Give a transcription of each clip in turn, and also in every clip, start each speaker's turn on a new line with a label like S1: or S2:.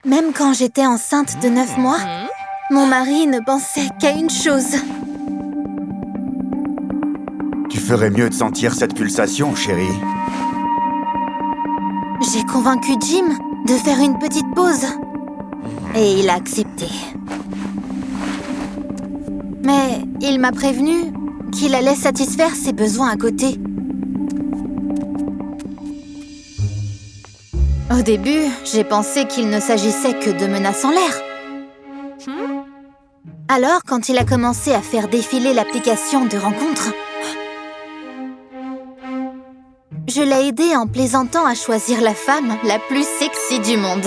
S1: Même quand j'étais enceinte de 9 mois, mon mari ne pensait qu'à une chose.
S2: Tu ferais mieux de sentir cette pulsation, chérie.
S1: J'ai convaincu Jim de faire une petite pause. Et il a accepté. Mais il m'a prévenu qu'il allait satisfaire ses besoins à côté. Au début, j'ai pensé qu'il ne s'agissait que de menaces en l'air. Alors, quand il a commencé à faire défiler l'application de rencontre, je l'ai aidé en plaisantant à choisir la femme la plus sexy du monde.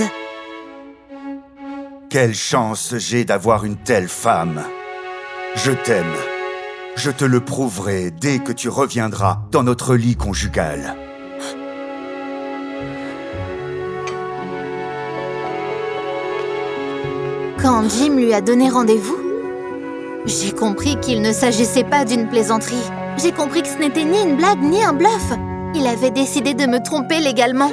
S2: Quelle chance j'ai d'avoir une telle femme. Je t'aime. Je te le prouverai dès que tu reviendras dans notre lit conjugal.
S1: Quand Jim lui a donné rendez-vous, j'ai compris qu'il ne s'agissait pas d'une plaisanterie. J'ai compris que ce n'était ni une blague ni un bluff. Il avait décidé de me tromper légalement.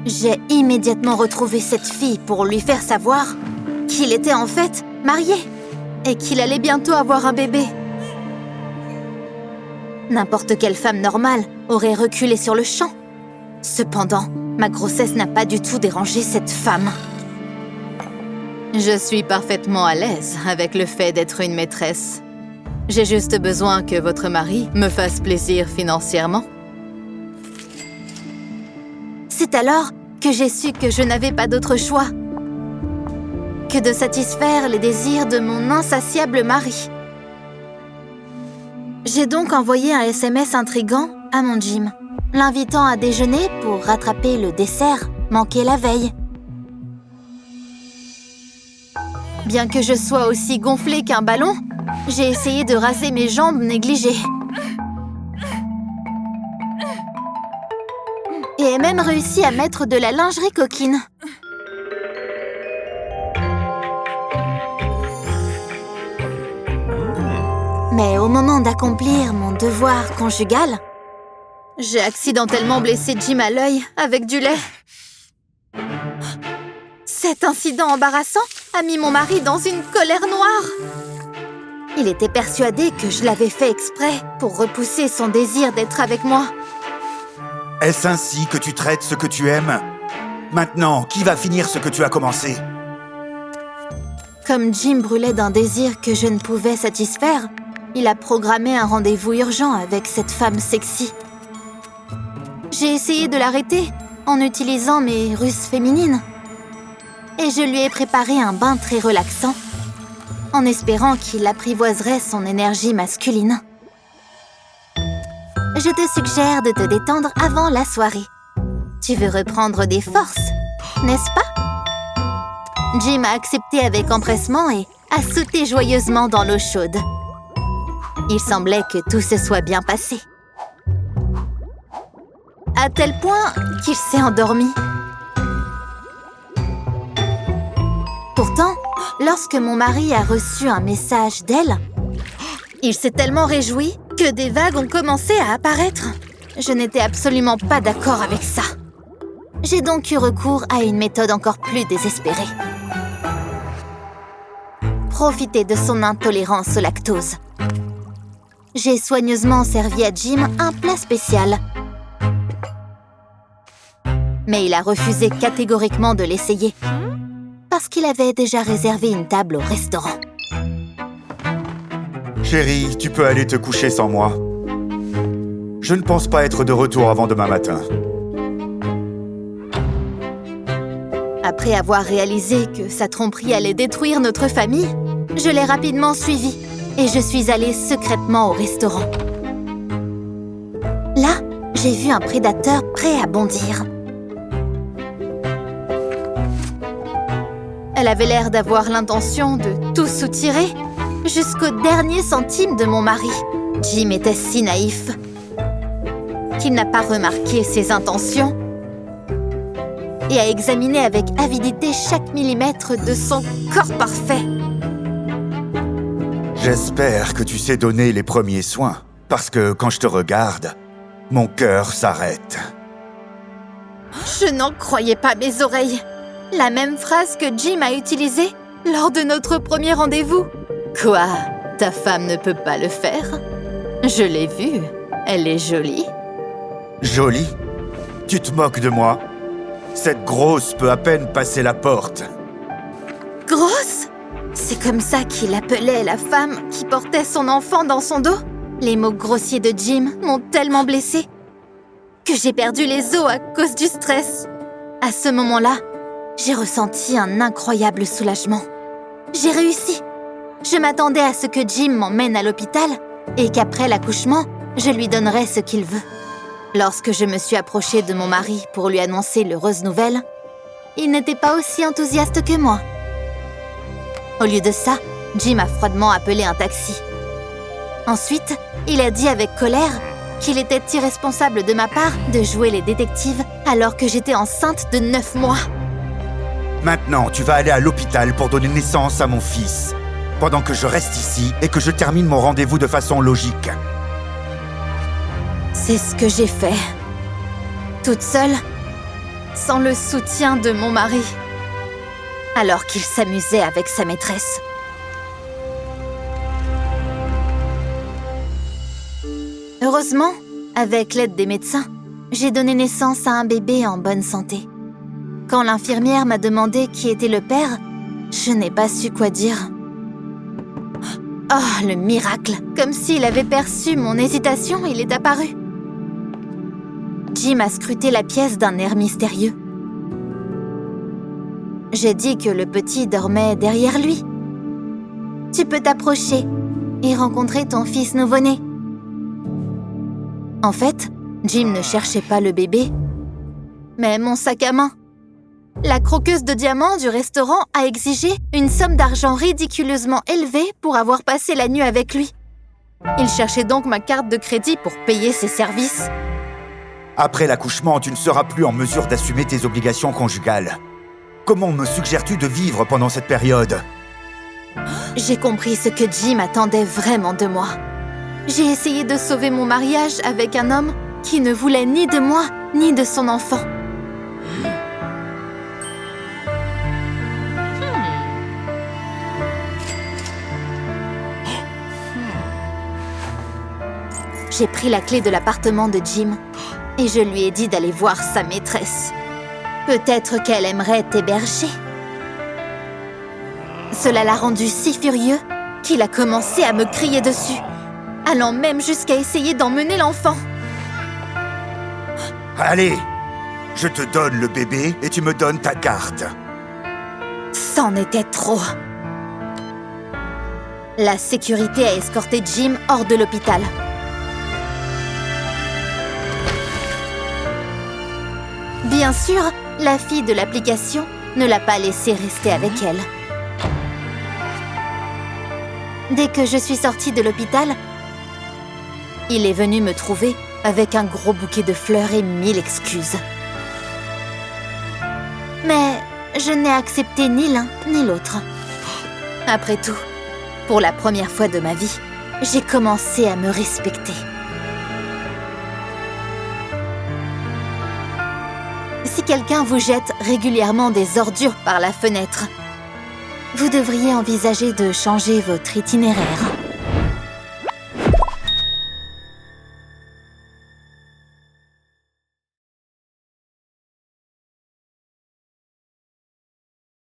S1: J'ai immédiatement retrouvé cette fille pour lui faire savoir qu'il était en fait marié et qu'il allait bientôt avoir un bébé. N'importe quelle femme normale aurait reculé sur le champ. Cependant, ma grossesse n'a pas du tout dérangé cette femme. Je suis parfaitement à l'aise avec le fait d'être une maîtresse. J'ai juste besoin que votre mari me fasse plaisir financièrement. C'est alors que j'ai su que je n'avais pas d'autre choix que de satisfaire les désirs de mon insatiable mari. J'ai donc envoyé un SMS intriguant à mon Jim, l'invitant à déjeuner pour rattraper le dessert manqué la veille. Bien que je sois aussi gonflée qu'un ballon, j'ai essayé de raser mes jambes négligées. Et ai même réussi à mettre de la lingerie coquine. Mais au moment d'accomplir mon devoir conjugal, j'ai accidentellement blessé Jim à l'œil avec du lait. Cet incident embarrassant a mis mon mari dans une colère noire. Il était persuadé que je l'avais fait exprès pour repousser son désir d'être avec moi.
S2: Est-ce ainsi que tu traites ce que tu aimes? Maintenant, qui va finir ce que tu as commencé?
S1: Comme Jim brûlait d'un désir que je ne pouvais satisfaire, il a programmé un rendez-vous urgent avec cette femme sexy. J'ai essayé de l'arrêter en utilisant mes ruses féminines. Et je lui ai préparé un bain très relaxant, en espérant qu'il apprivoiserait son énergie masculine. Je te suggère de te détendre avant la soirée. Tu veux reprendre des forces, n'est-ce pas? Jim a accepté avec empressement et a sauté joyeusement dans l'eau chaude. Il semblait que tout se soit bien passé. À tel point qu'il s'est endormi. Pourtant, lorsque mon mari a reçu un message d'elle, il s'est tellement réjoui que des vagues ont commencé à apparaître. Je n'étais absolument pas d'accord avec ça. J'ai donc eu recours à une méthode encore plus désespérée. Profiter de son intolérance au lactose. J'ai soigneusement servi à Jim un plat spécial. Mais il a refusé catégoriquement de l'essayer. Parce qu'il avait déjà réservé une table au restaurant.
S2: Chérie, tu peux aller te coucher sans moi. Je ne pense pas être de retour avant demain matin.
S1: Après avoir réalisé que sa tromperie allait détruire notre famille, je l'ai rapidement suivi et je suis allée secrètement au restaurant. Là, j'ai vu un prédateur prêt à bondir. Elle avait l'air d'avoir l'intention de tout soutirer jusqu'au dernier centime de mon mari. Jim était si naïf qu'il n'a pas remarqué ses intentions et a examiné avec avidité chaque millimètre de son corps parfait.
S2: J'espère que tu sais donner les premiers soins, parce que quand je te regarde, mon cœur s'arrête.
S1: Je n'en croyais pas mes oreilles. La même phrase que Jim a utilisée lors de notre premier rendez-vous. Quoi? Ta femme ne peut pas le faire? Je l'ai vue. Elle est jolie.
S2: Jolie? Tu te moques de moi? Cette grosse peut à peine passer la porte.
S1: Grosse? C'est comme ça qu'il appelait la femme qui portait son enfant dans son dos? Les mots grossiers de Jim m'ont tellement blessée que j'ai perdu les os à cause du stress. À ce moment-là, j'ai ressenti un incroyable soulagement. J'ai réussi. Je m'attendais à ce que Jim m'emmène à l'hôpital et qu'après l'accouchement, je lui donnerais ce qu'il veut. Lorsque je me suis approchée de mon mari pour lui annoncer l'heureuse nouvelle, il n'était pas aussi enthousiaste que moi. Au lieu de ça, Jim a froidement appelé un taxi. Ensuite, il a dit avec colère qu'il était irresponsable de ma part de jouer les détectives alors que j'étais enceinte de 9 mois.
S2: Maintenant, tu vas aller à l'hôpital pour donner naissance à mon fils, pendant que je reste ici et que je termine mon rendez-vous de façon logique.
S1: C'est ce que j'ai fait. Toute seule, sans le soutien de mon mari, alors qu'il s'amusait avec sa maîtresse. Heureusement, avec l'aide des médecins, j'ai donné naissance à un bébé en bonne santé. Quand l'infirmière m'a demandé qui était le père, je n'ai pas su quoi dire. Oh, le miracle! Comme s'il avait perçu mon hésitation, il est apparu. Jim a scruté la pièce d'un air mystérieux. J'ai dit que le petit dormait derrière lui. Tu peux t'approcher et rencontrer ton fils nouveau-né. En fait, Jim ne cherchait pas le bébé, mais mon sac à main. La croqueuse de diamants du restaurant a exigé une somme d'argent ridiculeusement élevée pour avoir passé la nuit avec lui. Il cherchait donc ma carte de crédit pour payer ses services.
S2: Après l'accouchement, tu ne seras plus en mesure d'assumer tes obligations conjugales. Comment me suggères-tu de vivre pendant cette période?
S1: J'ai compris ce que Jim attendait vraiment de moi. J'ai essayé de sauver mon mariage avec un homme qui ne voulait ni de moi, ni de son enfant. J'ai pris la clé de l'appartement de Jim et je lui ai dit d'aller voir sa maîtresse. Peut-être qu'elle aimerait t'héberger. Cela l'a rendu si furieux qu'il a commencé à me crier dessus, allant même jusqu'à essayer d'emmener l'enfant.
S2: Allez, je te donne le bébé et tu me donnes ta carte.
S1: C'en était trop. La sécurité a escorté Jim hors de l'hôpital. Bien sûr, la fille de l'application ne l'a pas laissé rester avec elle. Dès que je suis sortie de l'hôpital, il est venu me trouver avec un gros bouquet de fleurs et 1000 excuses. Mais je n'ai accepté ni l'un ni l'autre. Après tout, pour la première fois de ma vie, j'ai commencé à me respecter. Si quelqu'un vous jette régulièrement des ordures par la fenêtre, vous devriez envisager de changer votre itinéraire.